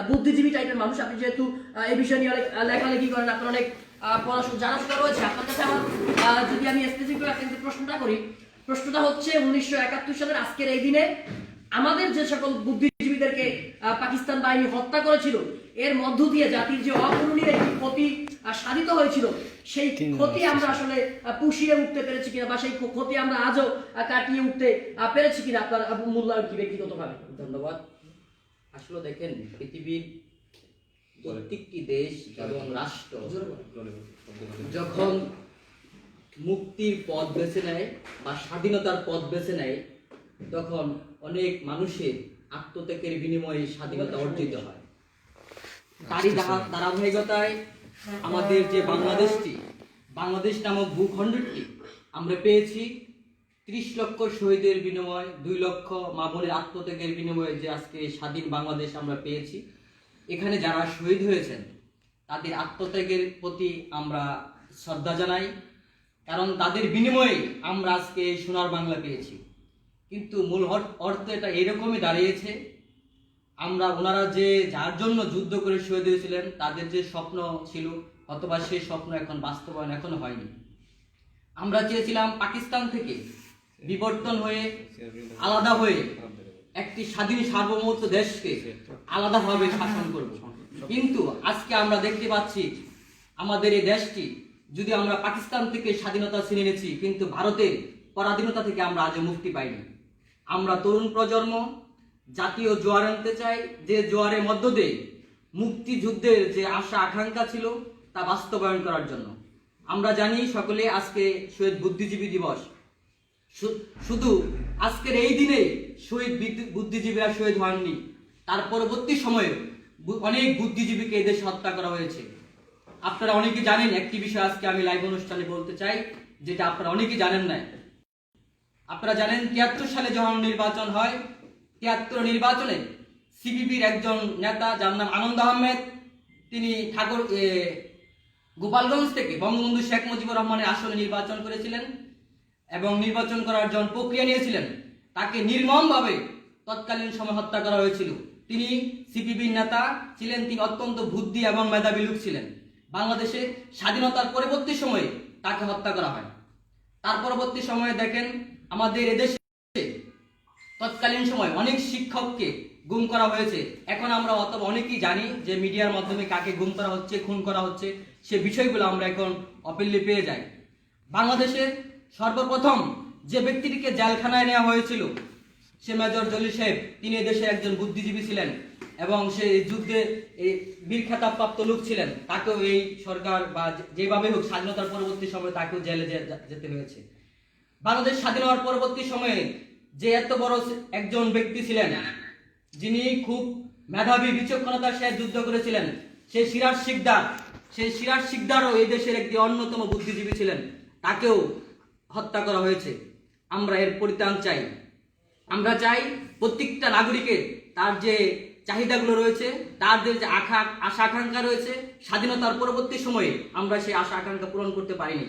বুদ্ধিজীবী টাইপের মানুষ, আপনি যেহেতু এই বিষয় নিয়ে অনেক লেখালেখি করেন, আপনার অনেক পড়াশোনা জানাশোনা রয়েছে, আপনার কাছে আমার যদি আমি স্পেসিফিক করে আপনাকে প্রশ্নটা করি, প্রশ্নটা হচ্ছে 1971 সালের আজকের এই দিনে আমাদের যে সকল বুদ্ধিজীবীদেরকে পাকিস্তান বাহিনী হত্যা করেছিল, এর মধ্য দিয়ে জাতির যে অপূরণীয় একটি ক্ষতি সাধিত হয়েছিল, সেই ক্ষতি আমরা আসলে পুষিয়ে উঠতে পেরেছি কিনা, বা সেই ক্ষতি আমরা আজও কাটিয়ে উঠতে পেরেছি কিনা, আপনার মূল্যায়ন কি ব্যক্তিগতভাবে? ধন্যবাদ। আসলে দেখেন, পৃথিবীর প্রত্যেকটি দেশ এবং রাষ্ট্র যখন মুক্তির পথ বেছে নেয় বা স্বাধীনতার পথ বেছে নেয়, তখন অনেক মানুষের আত্মত্যাগের বিনিময়ে স্বাধীনতা অর্জিত হয়। তারই ধারাবাহিকতায় আমাদের যে বাংলাদেশ নামক ভূখণ্ডটি আমরা পেয়েছি 30 লক্ষ শহীদের বিনিময়, 2 লক্ষ মা বোনের আত্মত্যাগের বিনিময়ে যে আজকে স্বাধীন বাংলাদেশ আমরা পেয়েছি। এখানে যারা শহীদ হয়েছেন তাদের আত্মত্যাগের প্রতি আমরা শ্রদ্ধা জানাই, কারণ তাদের বিনিময়ে আমরা আজকে এই সোনার বাংলা পেয়েছি। কিন্তু মূল অর্থ এটা এরকমই দাঁড়িয়েছে, ওনারা যে যার জন্য যুদ্ধ করে শহীদ হয়েছিলেন, তাদের যে স্বপ্ন ছিল, অথবা সেই স্বপ্ন এখন বাস্তবায়ন এখনো হয়নি। আমরা চেয়েছিলাম পাকিস্তান থেকে বিবর্তন হয়ে আলাদা হয়ে একটি স্বাধীন সার্বভৌমত্ব দেশকে আলাদাভাবে শাসন করব, কিন্তু আজকে আমরা দেখতে পাচ্ছি আমাদের এই দেশটি, যদি আমরা পাকিস্তান থেকে স্বাধীনতা ছিনে নিয়েছি, কিন্তু ভারতের পরাধীনতা থেকে আমরা আজও মুক্তি পাইনি। আমরা তরুণ প্রজন্ম জাতীয় জোয়ার আনতে চাই, যে জোয়ারের মধ্য দিয়ে মুক্তিযুদ্ধের যে আশা আকাঙ্ক্ষা ছিল তা বাস্তবায়ন করার জন্য। আমরা জানি সকলে আজকে শহীদ বুদ্ধিজীবী দিবস, শুধু আজকের এই দিনে শহীদ বুদ্ধিজীবীরা শহীদ হননি, তার পরবর্তী সময়ে অনেক বুদ্ধিজীবীকে এদেশে হত্যা করা হয়েছে। আপনারা অনেকে জানেন, একটি বিষয় আজকে আমি লাইভ অনুষ্ঠানে বলতে চাই, যেটা আপনারা অনেকে জানেন না। আপনারা জানেন 73 সালে যখন নির্বাচন হয়, 73 নির্বাচনে সিপিবির একজন নেতা যার নাম আনন্দ আহমেদ, তিনি গোপালগঞ্জ থেকে বঙ্গবন্ধু শেখ মুজিবুর রহমানের আসনে নির্বাচন করেছিলেন এবং নির্বাচন করার জন্য প্রক্রিয়া নিয়েছিলেন। তাকে নির্মমভাবে তৎকালীন সময় হত্যা করা হয়েছিল। তিনি সিপিবির নেতা ছিলেন, তিনি অত্যন্ত বুদ্ধি এবং মেধাবী লোক ছিলেন। বাংলাদেশে স্বাধীনতার পরবর্তী সময়ে তাকে হত্যা করা হয়। তার পরবর্তী সময়ে দেখেন আমাদের এদেশে তৎকালীন সময় অনেক শিক্ষককে গুম করা হয়েছে। এখন আমরা অনেকেই জানি যে মিডিয়ার মাধ্যমে কাকে গুম করা হচ্ছে, খুন করা হচ্ছে, সে বিষয়গুলো আমরা এখন অপিলে পেয়ে যাই। বাংলাদেশের সর্বপ্রথম যে ব্যক্তিটিকে জেলখানায় নেওয়া হয়েছিল সে মেজর জলিল সাহেব, তিনি এদেশের একজন বুদ্ধিজীবী ছিলেন এবং সে যুদ্ধে বীর খেতাবপ্রাপ্ত লোক ছিলেন। তাকেও এই সরকার বা যেভাবে হোক স্বাধীনতার পরবর্তী সময়ে তাকেও জেলে যেতে হয়েছে। বাংলাদেশ স্বাধীন হওয়ার পরবর্তী সময়ে যে এত বড় একজন ব্যক্তি ছিলেন, যিনি খুব মেধাবী বিচক্ষণতার সাথে যুদ্ধ করেছিলেন, সেই সিরাজ শিকদারও এই দেশের একটি অন্যতম বুদ্ধিজীবী ছিলেন, তাকেও হত্যা করা হয়েছে। আমরা এর পরিত্রাণ চাই। আমরা চাই প্রত্যেকটা নাগরিকের তার যে চাহিদাগুলো রয়েছে, তাদের যে আশা আকাঙ্ক্ষা রয়েছে, স্বাধীনতার পরবর্তী সময়ে আমরা সেই আশা আকাঙ্ক্ষা পূরণ করতে পারিনি।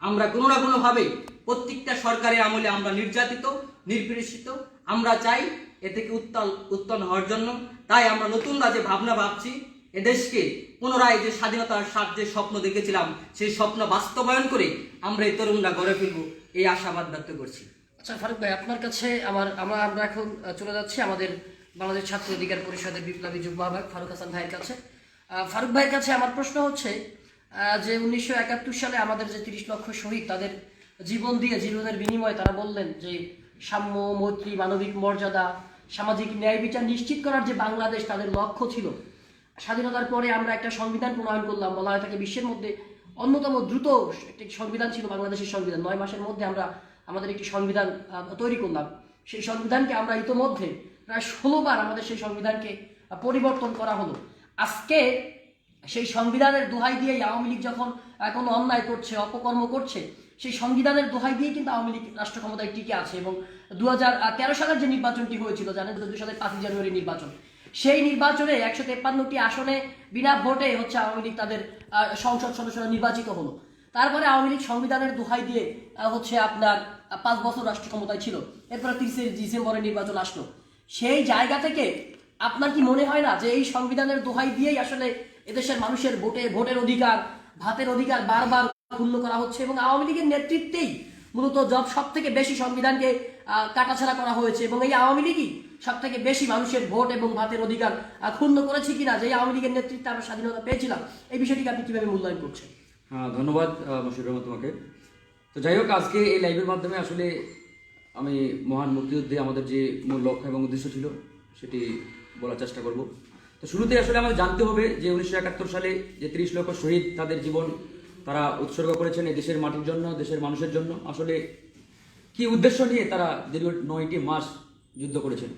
আমরা কোনো না কোনোভাবে প্রত্যেকটা সরকারের আমলে আমরা নির্যাতিত, নিপীড়িত। আমরা চাই এ থেকে উত্তরণ হওয়ার জন্য। তাই আমরা নতুনরা যে ভাবনা ভাবছি, এদেশকে পুনরায় যে স্বাধীনতার যে স্বপ্ন দেখেছিলাম, সেই স্বপ্ন বাস্তবায়ন করে আমরা এই তরুণরা গড়ে ফেলবো, এই আশাবাদ ব্যক্ত করছি। আচ্ছা ফারুক ভাই, আপনার কাছে আমরা এখন চলে যাচ্ছি আমাদের বাংলাদেশ ছাত্র অধিকার পরিষদের বিপ্লবী যুগ্ম আহ্বায়ক ফারুক হাসান ভাইয়ের কাছে। ফারুক ভাইয়ের কাছে আমার প্রশ্ন হচ্ছে যে 1971 সালে আমাদের যে 30 লক্ষ শহীদ, তাদের জীবনের বিনিময়ে তারা বললেন যে সাম্য, মৈত্রী, মানবিক মর্যাদা, সামাজিক ন্যায় বিচার নিশ্চিত করার যে বাংলাদেশ তাদের লক্ষ্য ছিল। স্বাধীনতার পরে আমরা একটা সংবিধান প্রণয়ন করলাম, বলা হয় থাকে বিশ্বের মধ্যে অন্যতম দ্রুত একটি সংবিধান ছিল বাংলাদেশের সংবিধান। 9 মাসের মধ্যে আমরা আমাদের একটি সংবিধান তৈরি করলাম। সেই সংবিধানকে আমরা ইতোমধ্যে প্রায় 16 বার আমাদের সেই সংবিধানকে পরিবর্তন করা হলো। আজকে সেই সংবিধানের দোহাই দিয়েই আওয়ামী লীগ যখন কোনো অন্যায় করছে, অপকর্ম করছে, সেই সংবিধানের দোহাই দিয়ে কিন্তু আওয়ামী লীগ রাষ্ট্র ক্ষমতায় টিকে আছে। এবং 2013 সালের যে নির্বাচনটি হয়েছিল, জানেন 2002 সালের 5 জানুয়ারি নির্বাচন, সেই নির্বাচনে 153টি আসনে বিনা ভোটে আওয়ামী লীগ তাদের সংসদ সদস্যরা নির্বাচিত হলো। তারপরে আওয়ামী লীগ সংবিধানের দোহাই দিয়ে আপনার 5 বছর রাষ্ট্র ক্ষমতায় ছিল। এরপরে 30 ডিসেম্বরে নির্বাচন আসলো। সেই জায়গা থেকে আপনার কি মনে হয় না যে এই সংবিধানের দোহাই দিয়েই আসলে এদেশের মানুষের ভোটের অধিকার, ভাতের অধিকার বারবার ক্ষুণ্ণ করা হচ্ছে এবং আওয়ামী লীগের নেতৃত্বেই মূলত সব থেকে বেশি সংবিধানকে কাটাছাড়া করা হয়েছে এবং এই আওয়ামী লীগই সব থেকে বেশি মানুষের ভোট এবং ভাতের অধিকার ক্ষুণ্ণ করেছে কিনা, যে আওয়ামী লীগের নেতৃত্বে আমরা স্বাধীনতা পেয়েছিলাম, এই বিষয়টিকে আপনি কিভাবে মূল্যায়ন করছেন? হ্যাঁ, ধন্যবাদ মশিউর রহমান তোমাকে। তো যাই হোক, আজকে এই লাইভের মাধ্যমে আসলে আমি মহান মুক্তিযুদ্ধে আমাদের যে মূল লক্ষ্য এবং উদ্দেশ্য ছিল সেটি বলার চেষ্টা করব। তো শুরুতে আসলে আমাদের জানতে হবে যে 1971 সালে যে 30 লক্ষ শহীদ তাদের জীবন তারা উৎসর্গ করেছেন এই দেশের মাটির জন্য, দেশের মানুষের জন্য। আসলে কি উদ্দেশ্য নিয়ে তারা দীর্ঘ 9টি মাস যুদ্ধ করেছেন?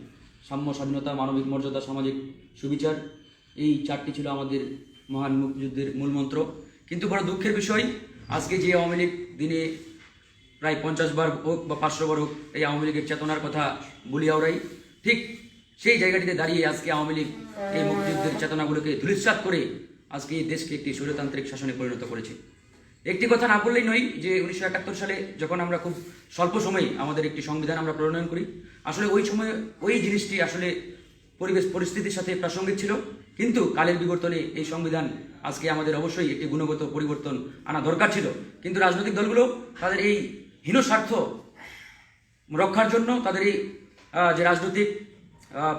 সাম্য, স্বাধীনতা, মানবিক মর্যাদা, সামাজিক সুবিচার, এই 4টি ছিল আমাদের মহান মুক্তিযুদ্ধের মূল মন্ত্র। কিন্তু বড় দুঃখের বিষয়, আজকে যে আওয়ামী লীগ দিনে প্রায় 50 বার হোক বা 500 বার হোক এই আওয়ামী লীগের চেতনার কথা বলি ওরাই, ঠিক সেই জায়গাটিতে দাঁড়িয়ে আজকে আওয়ামী লীগ এই মুক্তিযুদ্ধের চেতনাগুলোকে ধূলিসাৎ করে আজকে এই দেশকে একটি স্বৈরতান্ত্রিক শাসনে পরিণত করেছে। একটি কথা না বললেই নয় যে 1971 সালে যখন আমরা খুব স্বল্প সময়ে আমাদের একটি সংবিধান আমরা প্রণয়ন করি, আসলে ওই সময় ওই জিনিসটি আসলে পরিবেশ পরিস্থিতির সাথে প্রাসঙ্গিক ছিল। কিন্তু কালের বিবর্তনে এই সংবিধান আজকে আমাদের অবশ্যই একটি গুণগত পরিবর্তন আনা দরকার ছিল। কিন্তু রাজনৈতিক দলগুলো তাদের এই হীন স্বার্থ রক্ষার জন্য, তাদের এই যে রাজনৈতিক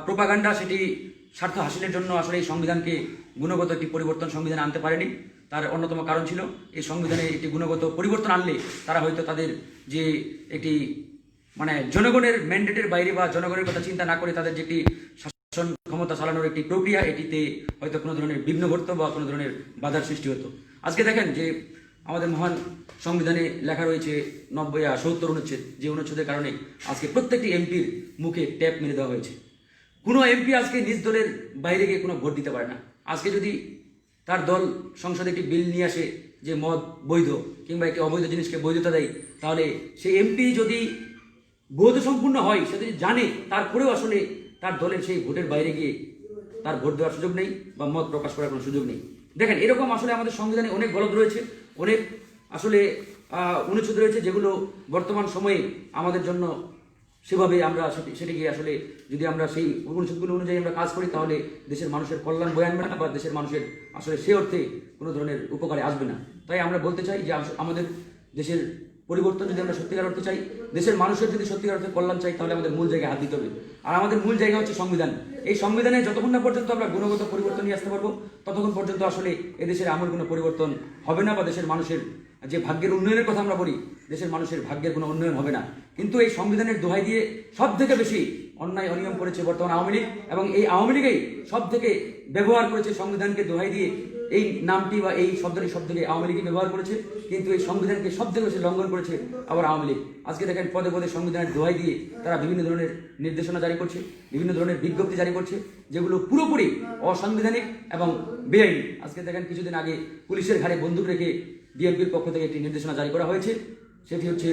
প্রোপাগান্ডা, সেটি স্বার্থ হাসিলের জন্য আসলে এই সংবিধানকে গুণগত একটি পরিবর্তন সংবিধান আনতে পারেনি। তার অন্যতম কারণ ছিল এই সংবিধানে একটি গুণগত পরিবর্তন আনলে তারা হয়তো তাদের যে একটি মানে জনগণের ম্যান্ডেটের বাইরে বা জনগণের কথা চিন্তা না করে তাদের যে একটি শাসন ক্ষমতা চালানোর একটি প্রক্রিয়া, এটিতে হয়তো কোনো ধরনের বিঘ্ন ঘটতো বা কোনো ধরনের বাধার সৃষ্টি হতো। আজকে দেখেন যে আমাদের মহান সংবিধানে লেখা রয়েছে 70 অনুচ্ছেদ, যে অনুচ্ছেদের কারণে আজকে প্রত্যেকটি এমপির মুখে ট্যাপ মেরে দেওয়া হয়েছে। কোনো এমপি আজকে নিজ দলের বাইরে গিয়ে কোনো ভোট দিতে পারে না। আজকে যদি তার দল সংসদে একটি বিল নিয়ে আসে যে মদ বৈধ কিংবা একটি অবৈধ জিনিসকে বৈধতা দেয়, তাহলে সেই এমপি যদি বোধ সম্পূর্ণ হয়, সে যদি জানে, তারপরেও আসলে তার দলের সেই ভোটের বাইরে গিয়ে তার ভোট দেওয়ার সুযোগ নেই বা মত প্রকাশ করার কোনো সুযোগ নেই। দেখেন, এরকম আসলে আমাদের সংবিধানে অনেক গলদ রয়েছে, অনেক আসলে অনুচ্ছেদ রয়েছে যেগুলো বর্তমান সময়ে আমাদের জন্য সেভাবে আমরা সেটিকে আসলে যদি আমরা সেই অনুচ্ছেদগুলো অনুযায়ী আমরা কাজ করি, তাহলে দেশের মানুষের কল্যাণ বয়ে আনবে না বা দেশের মানুষের আসলে সে অর্থে কোনো ধরনের উপকারে আসবে না। তাই আমরা বলতে চাই যে আমাদের দেশের পরিবর্তন যদি আমরা সত্যিকার অর্থে চাই, দেশের মানুষের যদি সত্যিকার অর্থে কল্যাণ চাই, তাহলে আমাদের মূল জায়গায় হাত দিতে হবে। আর আমাদের মূল জায়গা হচ্ছে সংবিধান। এই সংবিধানে যতক্ষণ না পর্যন্ত আমরা গুণগত পরিবর্তন নিয়ে আসতে পারবো, ততক্ষণ পর্যন্ত আসলে এদেশের আমূল কোনো পরিবর্তন হবে না বা দেশের মানুষের যে ভাগ্যের উন্নয়নের কথা আমরা বলি, দেশের মানুষের ভাগ্যের কোনো উন্নয়ন হবে না। কিন্তু এই সংবিধানের দোহাই দিয়ে সব থেকে বেশি অন্যায় অনিয়ম করেছে বর্তমান আওয়ামী লীগ, এবং এই আওয়ামী লীগেই সব থেকে ব্যবহার করেছে সংবিধানকে দোহাই দিয়ে। এই নামটি বা এই শব্দটি আওয়ামী লীগই ব্যবহার করেছে, কিন্তু এই সংবিধানকে সব থেকে বেশি লঙ্ঘন করেছে আবার আওয়ামী লীগ। আজকে দেখেন পদে পদে সংবিধানের দোহাই দিয়ে তারা বিভিন্ন ধরনের নির্দেশনা জারি করছে, বিভিন্ন ধরনের বিজ্ঞপ্তি জারি করছে, যেগুলো পুরোপুরি অসাংবিধানিক এবং বেআইনি। আজকে দেখেন কিছুদিন আগে পুলিশের ঘাড়ে বন্দুক রেখে বিএনপির পক্ষ থেকে একটি নির্দেশনা জারি করা হয়েছে। সেটি হচ্ছে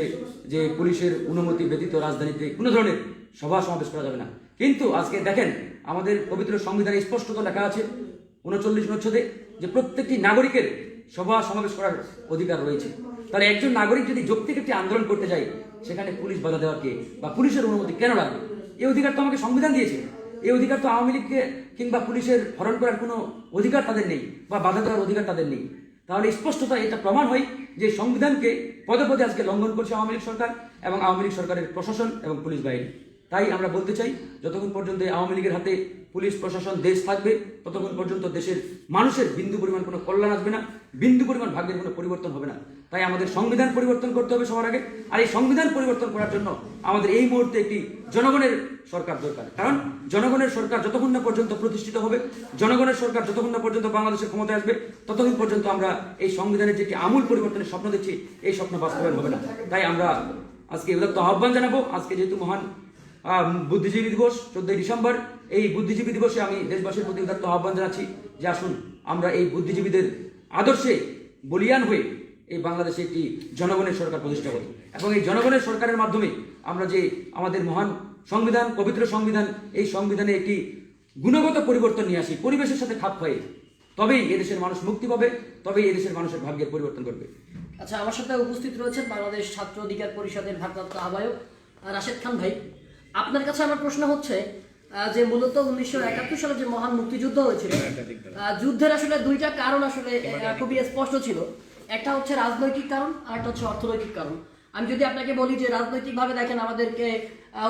যে পুলিশের অনুমতি ব্যতীত রাজধানীতে কোনো ধরনের সভা সমাবেশ করা যাবে না। কিন্তু আজকে দেখেন আমাদের পবিত্র সংবিধানে স্পষ্টত লেখা আছে 39 অনুচ্ছেদে যে প্রত্যেকটি নাগরিকের সভা সমাবেশ করার অধিকার রয়েছে। তাহলে একজন নাগরিক যদি যৌক্তিক একটি আন্দোলন করতে যায়, সেখানে পুলিশ বাধা দেওয়ার কে বা পুলিশের অনুমতি কেন লাগবে? এই অধিকার তো আমাকে সংবিধান দিয়েছে। এই অধিকার তো আওয়ামী লীগকে কিংবা পুলিশের হরণ করার কোনো অধিকার তাদের নেই বা বাধা দেওয়ার অধিকার তাদের নেই। তাহলে স্পষ্টতা এটা প্রমাণ হয় যে সংবিধানকে পদে পদে আজকে লঙ্ঘন করছে আওয়ামী লীগ সরকার এবং আওয়ামী লীগ সরকারের প্রশাসন এবং পুলিশ বাহিনী। তাই আমরা বলতে চাই, যতক্ষণ পর্যন্ত আওয়ামী লীগের হাতে পুলিশ প্রশাসন দেশ থাকবে, ততক্ষণ পর্যন্ত দেশের মানুষের বিন্দু পরিমাণ কোনো কল্যাণ আসবে না, বিন্দু পরিমাণ ভাগ্যের কোনো পরিবর্তন হবে না। তাই আমাদের সংবিধান পরিবর্তন করতে হবে সবার আগে। আর এই সংবিধান পরিবর্তন করার জন্য আমাদের এই মুহূর্তে একটি জনগণের সরকার দরকার। কারণ জনগণের সরকার যতক্ষণ না পর্যন্ত প্রতিষ্ঠিত হবে, জনগণের সরকার যতক্ষণ না পর্যন্ত বাংলাদেশের ক্ষমতায় আসবে, ততক্ষণ পর্যন্ত আমরা এই সংবিধানের যে একটি আমূল পরিবর্তনের স্বপ্ন দেখছি, এই স্বপ্ন বাস্তবায়ন হবে না। তাই আমরা আজকে উদাত্ত আহ্বান জানাবো। আজকে যেহেতু মহান বুদ্ধিজীবী দিবস 14 ডিসেম্বর, এই বুদ্ধিজীবী দিবসে আমি দেশবাসীর প্রতি উদাত্ত আহ্বান জানাচ্ছি যে আসুন আমরা এই বুদ্ধিজীবীদের আদর্শে বলিয়ান হয়ে এই বাংলাদেশে একটি জনগণের সরকার প্রতিষ্ঠা করি, এবং এই জনগণের সরকারের মাধ্যমে আমরা যে আমাদের মহান সংবিধান, পবিত্র সংবিধান, এই সংবিধানে একটি গুণগত পরিবর্তন নিয়ে আসি পরিবেশের সাথে খাপ খাইয়ে, তবেই এদেশের মানুষ মুক্তি পাবে, তবেই এদেশের মানুষের ভাগ্যের পরিবর্তন করবে। আচ্ছা, আমার সাথে উপস্থিত রয়েছেন বাংলাদেশ ছাত্র অধিকার পরিষদের ভারপ্রাপ্ত আহ্বায়ক রাশেদ খান ভাই। আপনার কাছে আমার প্রশ্ন হচ্ছে, যে মূলত 1971 সালে যে মহান মুক্তিযুদ্ধ হয়েছিল, যুদ্ধের আসলে দুইটা কারণ আসলে খুবই স্পষ্ট ছিল। একটা হচ্ছে রাজনৈতিক কারণ, আর একটা হচ্ছে অর্থনৈতিক কারণ। আমি যদি আপনাকে বলি যে রাজনৈতিকভাবে দেখেন, আমাদেরকে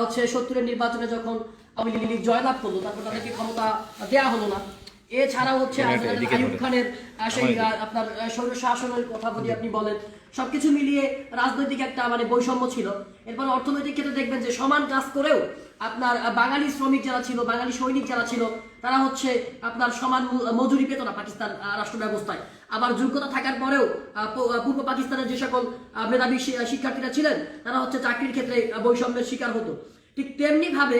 হচ্ছে 70-এর নির্বাচনে যখন আওয়ামী লীগ জয়লাভ করলো, তারপর তাদেরকে ক্ষমতা দেওয়া হলো না। এছাড়াও হচ্ছে আইয়ুব খানের সেই আপনার স্বৈর শাসনের কথা যদি আপনি বলেন, সবকিছু মিলিয়ে রাজনৈতিক একটা মানে বৈষম্য ছিল। এরপর অর্থনৈতিক ক্ষেত্রে দেখবেন যে সমান কাজ করেও আপনার বাঙালি শ্রমিক যারা ছিল, বাঙালি সৈনিক যারা ছিল, তারা হচ্ছে আপনার সমান মজুরি পেত না পাকিস্তান রাষ্ট্র ব্যবস্থায়। আবার যোগ্যতা থাকার পরেও পূর্ব পাকিস্তানের যে সকল মেধাবী শিক্ষার্থীরা ছিলেন, তারা হচ্ছে চাকরির ক্ষেত্রে বৈষম্যের শিকার হতো। ঠিক তেমনি ভাবে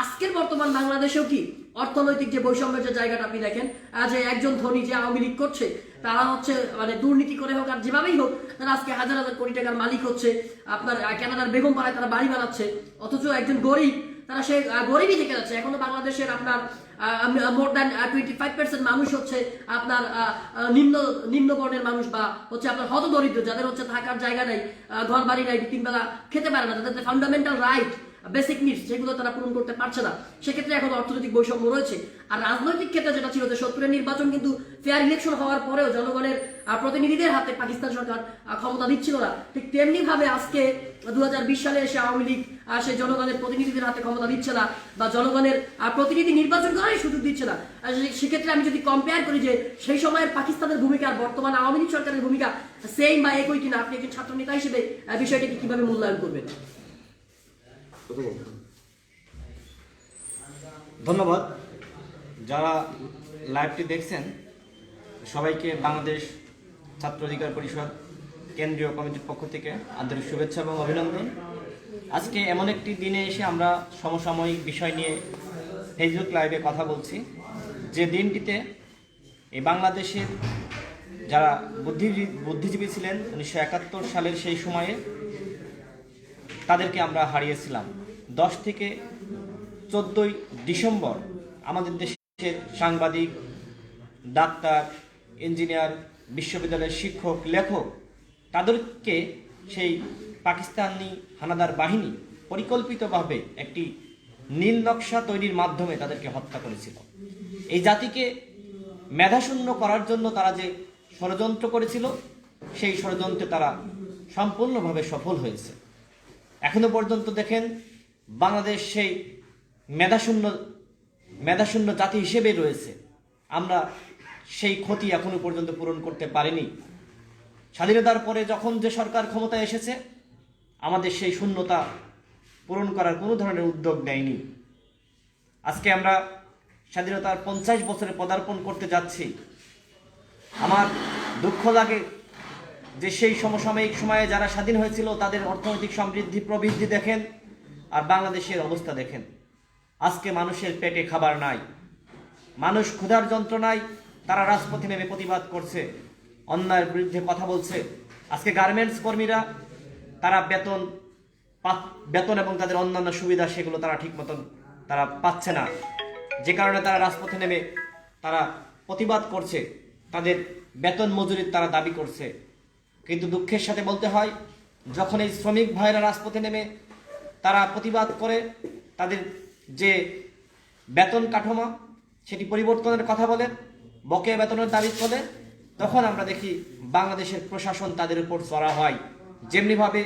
আজকের বর্তমান বাংলাদেশেও কি অর্থনৈতিক যে বৈষম্যের যে জায়গাটা আপনি দেখেন, যে একজন ধনী যে আওয়ামী লীগ করছে, তারা হচ্ছে মানে দুর্নীতি করে হোক আর যেভাবেই হোক, তারা আজকে হাজার হাজার কোটি টাকার মালিক হচ্ছে। আপনার কানাডার বেগমপাড়ায় তারা বাড়ি বানাচ্ছে, অথচ একজন গরিব তারা সে গরিবই থেকে যাচ্ছে। এখনো বাংলাদেশের আপনার মোর দ্যান 25% মানুষ হচ্ছে আপনার নিম্ন বর্ণের মানুষ, বা হচ্ছে আপনার হতদরিদ্র, যাদের হচ্ছে থাকার জায়গা নেই, ঘর বাড়ি নাই, তিন বেলা খেতে পারে না, তাদের ফান্ডামেন্টাল রাইট, বেসিক নিডস, যেগুলো তারা পূরণ করতে পারছে না। সেক্ষেত্রে এখন অর্থনৈতিক বৈষম্য রয়েছে। আর রাজনৈতিক ক্ষেত্রে যেটা ছিল যে 70-এর নির্বাচন কিন্তু ফেয়ার ইলেকশন হওয়ার পরেও জনগণের প্রতিনিধিদের হাতে পাকিস্তান সরকার ক্ষমতা দিচ্ছিল না। ঠিক তেমনি ভাবে আজকে 2020 সালে এসে আওয়ামী লীগ সেই জনগণের প্রতিনিধিদের হাতে ক্ষমতা দিচ্ছে না, বা জনগণের প্রতিনিধি নির্বাচন করারই সুযোগ দিচ্ছে না। সেক্ষেত্রে আমি যদি কম্পেয়ার করি যে সেই সময়ের পাকিস্তানের ভূমিকা আর বর্তমান আওয়ামী লীগ সরকারের ভূমিকা সেম বা একই কিনা, আপনি একজন ছাত্র নেতা হিসেবে বিষয়টিকে কিভাবে মূল্যায়ন করবেন? ধন্যবাদ। যারা লাইভটি দেখছেন সবাইকে বাংলাদেশ ছাত্র অধিকার পরিষদ কেন্দ্রীয় কমিটির পক্ষ থেকে আন্তরিক শুভেচ্ছা এবং অভিনন্দন। আজকে এমন একটি দিনে এসে আমরা সমসাময়িক বিষয় নিয়ে ফেসবুক লাইভে কথা বলছি, যে দিনটিতে এই বাংলাদেশের যারা বুদ্ধিজীবী ছিলেন 1971 সালের সেই সময়ে, তাদেরকে আমরা হারিয়েছিলাম। 10 থেকে 14 ডিসেম্বর আমাদের দেশের সাংবাদিক, ডাক্তার, ইঞ্জিনিয়ার, বিশ্ববিদ্যালয়ের শিক্ষক, লেখক, তাদেরকে সেই পাকিস্তানি হানাদার বাহিনী পরিকল্পিতভাবে একটি নীল নকশা তৈরির মাধ্যমে তাদেরকে হত্যা করেছিল। এই জাতিকে মেধাশূন্য করার জন্য তারা যে ষড়যন্ত্র করেছিল, সেই ষড়যন্ত্রে তারা সম্পূর্ণভাবে সফল হয়েছে। এখনো পর্যন্ত দেখেন বাংলাদেশ সেই মেধাশূন্য জাতি হিসেবে রয়েছে। আমরা সেই ক্ষতি এখনো পর্যন্ত পূরণ করতে পারিনি। স্বাধীনতার পরে যখন যে সরকার ক্ষমতায় এসেছে, আমাদের সেই শূন্যতা পূরণ করার কোনো ধরনের উদ্যোগ নেয়নি। আজকে আমরা স্বাধীনতার 50 বছরে পদার্পণ করতে যাচ্ছি। আমার দুঃখ লাগে যে সেই সমসাময়িক সময়ে যারা স্বাধীন হয়েছিল, তাদের অর্থনৈতিক সমৃদ্ধি প্রবৃদ্ধি দেখেন, আর বাংলাদেশের অবস্থা দেখেন। আজকে মানুষের পেটে খাবার নাই, মানুষ ক্ষুধার যন্ত্রণায় তারা রাজপথে নেমে প্রতিবাদ করছে, অন্যায়ের বিরুদ্ধে কথা বলছে। আজকে গার্মেন্টস কর্মীরা তারা বেতন এবং তাদের অন্যান্য সুবিধা সেগুলো তারা ঠিক মতন তারা পাচ্ছে না, যে কারণে তারা রাজপথে নেমে তারা প্রতিবাদ করছে, তাদের বেতন মজুরির তারা দাবি করছে। কিন্তু দুঃখের সাথে বলতে হয়, যখন এই শ্রমিক ভাইরা রাজপথে নেমে তারা প্রতিবাদ করে, তাদের যে বেতন কাঠামো সেটি পরিবর্তনের কথা বলে, বকেয়া বেতনের দাবি তোলে, তখন আমরা দেখি বাংলাদেশের প্রশাসন তাদের উপর চড়া হয়। যেমনিভাবে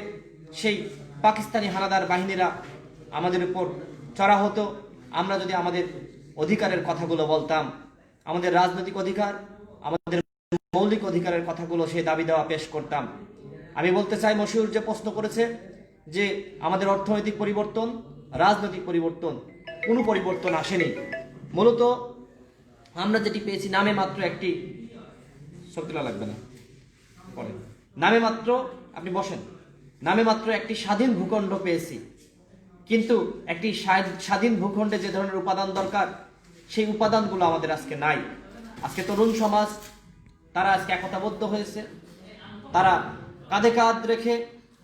সেই পাকিস্তানি হানাদার বাহিনীরা আমাদের উপর চড়া হতো, আমরা যদি আমাদের অধিকারের কথাগুলো বলতাম, আমাদের রাজনৈতিক অধিকার, আমাদের মৌলিক অধিকারের কথাগুলো সেই দাবি দেওয়া পেশ করতাম। আমি বলতে চাই, মশিউর যে প্রশ্ন করেছে যে আমাদের অর্থনৈতিক পরিবর্তন, রাজনৈতিক পরিবর্তন, কোনো পরিবর্তন আসেনি। মূলত আমরা যেটি পেয়েছি নামে মাত্র একটি, সত্যিলা লাগবে না পরে, নামে মাত্র, আপনি বসেন, নামে মাত্র একটি স্বাধীন ভূখণ্ড পেয়েছি। কিন্তু একটি স্বাধীন ভূখণ্ডে যে ধরনের উপাদান দরকার, সেই উপাদানগুলো আমাদের আজকে নাই। আজকে তরুণ সমাজ তারা আজকে একতাবদ্ধ হয়েছে, তারা কাঁধে কাঁধ রেখে,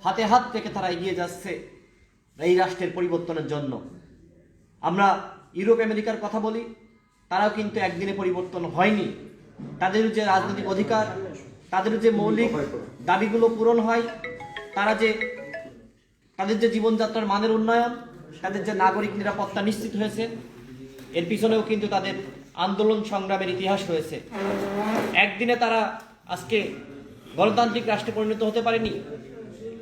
হাতে হাত রেখে তারা এগিয়ে যাচ্ছে এই রাষ্ট্রের পরিবর্তনের জন্য। আমরা ইউরোপ আমেরিকার কথা বলি, তারাও কিন্তু একদিনে পরিবর্তন হয়নি। তাদের যে রাজনৈতিক অধিকার, তাদের যে মৌলিক দাবিগুলো পূরণ হয়, তাদের যে জীবনযাত্রার মানের উন্নয়ন, তাদের যে নাগরিক নিরাপত্তা নিশ্চিত হয়েছে, এর পিছনেও কিন্তু তাদের আন্দোলন সংগ্রামের ইতিহাস রয়েছে। একদিনে তারা আজকে গণতান্ত্রিক রাষ্ট্রে পরিণত হতে পারেনি।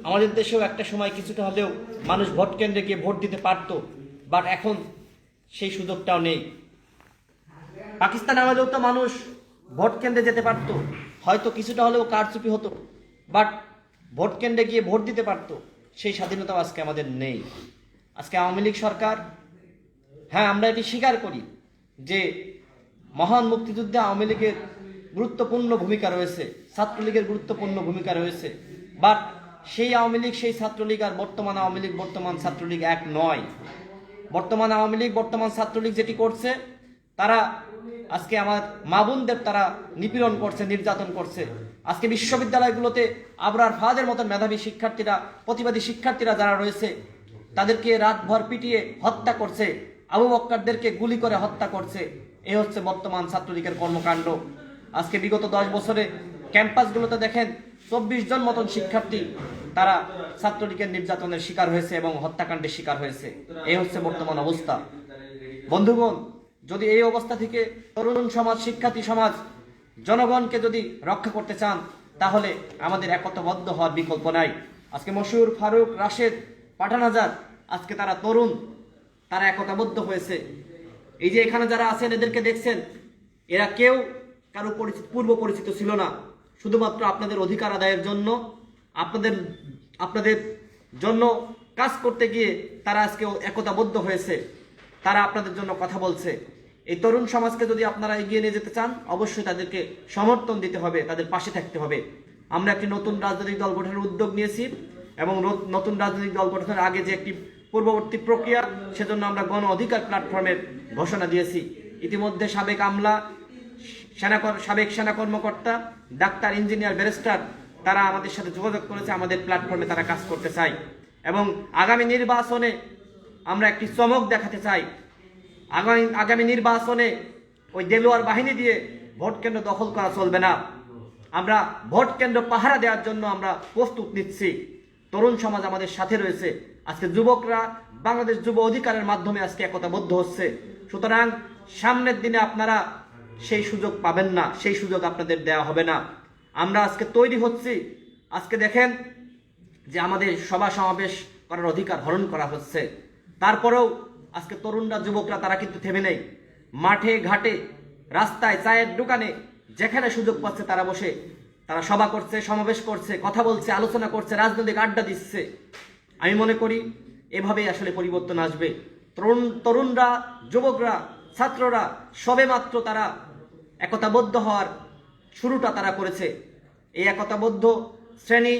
আমাদের দেশেও একটা সময় কিছুটা হলেও মানুষ ভোট কেন্দ্রে গিয়ে ভোট দিতে পারত, বাট এখন সেই সুযোগটাও নেই। পাকিস্তান আমলেও তো মানুষ ভোট কেন্দ্রে যেতে পারত, হয়তো কিছুটা হলেও কারচুপি হতো, বাট ভোট কেন্দ্রে গিয়ে ভোট দিতে পারত। সেই স্বাধীনতাও আজকে আমাদের নেই। আজকে আওয়ামী লীগ সরকার, হ্যাঁ আমরা এটি স্বীকার করি যে মহান মুক্তিযুদ্ধে আওয়ামী লীগের গুরুত্বপূর্ণ ভূমিকা রয়েছে, ছাত্রলীগের গুরুত্বপূর্ণ ভূমিকা রয়েছে, বাট সেই আওয়ামী লীগ, সেই ছাত্রলীগ আর বর্তমান আওয়ামী লীগ, বর্তমান ছাত্রলীগ এক নয়। বর্তমান আওয়ামী লীগ, বর্তমান ছাত্রলীগ যেটি করছে, তারা আজকে আমার মা বোনদের তারা নিপীড়ন করছে, নির্যাতন করছে। আজকে বিশ্ববিদ্যালয়গুলোতে আবরার ফাহাদের মতন মেধাবী শিক্ষার্থীরা, প্রতিবাদী শিক্ষার্থীরা যারা রয়েছে, তাদেরকে রাতভর পিটিয়ে হত্যা করছে, আবু বক্করদেরকে গুলি করে হত্যা করছে। এই হচ্ছে বর্তমান ছাত্রলীগের কর্মকাণ্ড। আজকে বিগত 10 বছরে ক্যাম্পাসগুলোতে দেখেন 24 জন মতন শিক্ষার্থী তারা ছাত্রলীগের নির্যাতনের শিকার হয়েছে এবং হত্যাকাণ্ডের শিকার হয়েছে। এই হচ্ছে বর্তমান অবস্থা। বন্ধুগণ, যদি এই অবস্থা থেকে তরুণ সমাজ, শিক্ষার্থী সমাজ, জনগণকে যদি রক্ষা করতে চান, তাহলে আমাদের একতাবদ্ধ হওয়ার বিকল্প নাই। আজকে মশিউর, ফারুক, রাশেদ, পাঠান আজাদ, আজকে তারা তরুণ, তারা একতাবদ্ধ হয়েছে। এই যে এখানে যারা আছেন, এদেরকে দেখছেন, এরা কেউ কারো পূর্ব পরিচিত ছিল না। শুধুমাত্র আপনাদের অধিকার আদায়ের জন্য, আপনাদের জন্য কাজ করতে গিয়ে তারা আজকে একতাবদ্ধ হয়েছে। তারা আপনাদের জন্য কথা বলছে। এই তরুণ সমাজকে যদি আপনারা এগিয়ে নিয়ে যেতে চান, অবশ্যই তাদেরকে সমর্থন দিতে হবে, তাদের পাশে থাকতে হবে। আমরা একটি নতুন রাজনৈতিক দল গঠনের উদ্যোগ নিয়েছি এবং নতুন রাজনৈতিক দল গঠনের আগে যে একটি পূর্ববর্তী প্রক্রিয়া, সেজন্য আমরা গণ অধিকার প্ল্যাটফর্মের ঘোষণা দিয়েছি। ইতিমধ্যে সাবেক আমলা, সাবেক সেনা কর্মকর্তা, ডাক্তার, ইঞ্জিনিয়ার, ব্যারিস্টার তারা আমাদের সাথে যোগাযোগ করেছে, আমাদের প্ল্যাটফর্মে তারা কাজ করতে চায় এবং আগামী নির্বাচনে আমরা একটি চমক দেখাতে চাই। আগামী নির্বাচনে ওই দেলোয়ার বাহিনী দিয়ে ভোট কেন্দ্র দখল করা চলবে না। আমরা ভোট কেন্দ্র পাহারা দেওয়ার জন্য আমরা প্রস্তুত নিচ্ছি। তরুণ সমাজ আমাদের সাথে রয়েছে। আজকে যুবকরা বাংলাদেশ যুব অধিকারের মাধ্যমে আজকে একতাবদ্ধ হচ্ছে। সুতরাং সামনের দিনে আপনারা সেই সুযোগ পাবেন না, সেই সুযোগ আপনাদের দেওয়া হবে না। আমরা আজকে তৈরি হচ্ছি। আজকে দেখেন যে আমাদের সভা সমাবেশ করার অধিকার হরণ করা হচ্ছে, তারপরেও আজকে তরুণরা, যুবকরা তারা কিন্তু থেমে নেই। মাঠে ঘাটে, রাস্তায়, চায়ের দোকানে, যেখানে সুযোগ পাচ্ছে তারা বসে তারা সভা করছে, সমাবেশ করছে, কথা বলছে, আলোচনা করছে, রাজনৈতিক আড্ডা দিচ্ছে। আমি মনে করি এভাবেই আসলে পরিবর্তন আসবে। তরুণরা, যুবকরা, ছাত্ররা সবে মাত্র তারা একতাবদ্ধ হওয়ার শুরুটা তারা করেছে। এই একতাবদ্ধ শ্রেণী,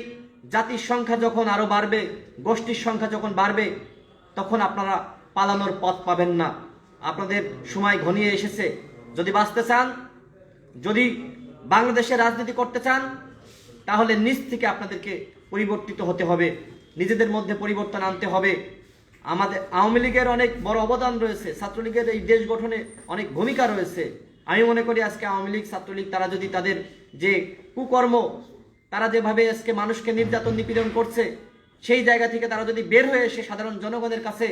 জাতির সংখ্যা যখন আরো বাড়বে, গোষ্ঠীর সংখ্যা যখন বাড়বে, তখন আপনারা পালানোর পথ পাবেন না। আপনাদের সময় ঘনিয়ে এসেছে। যদি বাঁচতে চান, যদি বাংলাদেশে রাজনীতি করতে চান, তাহলে নিজ থেকে আপনাদেরকে পরিবর্তিত হতে হবে, নিজেদের মধ্যে পরিবর্তন আনতে হবে। আমাদের আওয়ামী লীগের অনেক বড় অবদান রয়েছে, ছাত্রলীগের এই দেশ গঠনে অনেক ভূমিকা রয়েছে। আমি মনে করি আজকে আওয়ামী লীগ, ছাত্রলীগ তারা যদি তাদের যে কুকর্ম, তারা যেভাবে আজকে মানুষকে নির্যাতন, নিপীড়ন করছে, সেই জায়গা থেকে তারা যদি বের হয়ে এসে সাধারণ জনগণের কাছে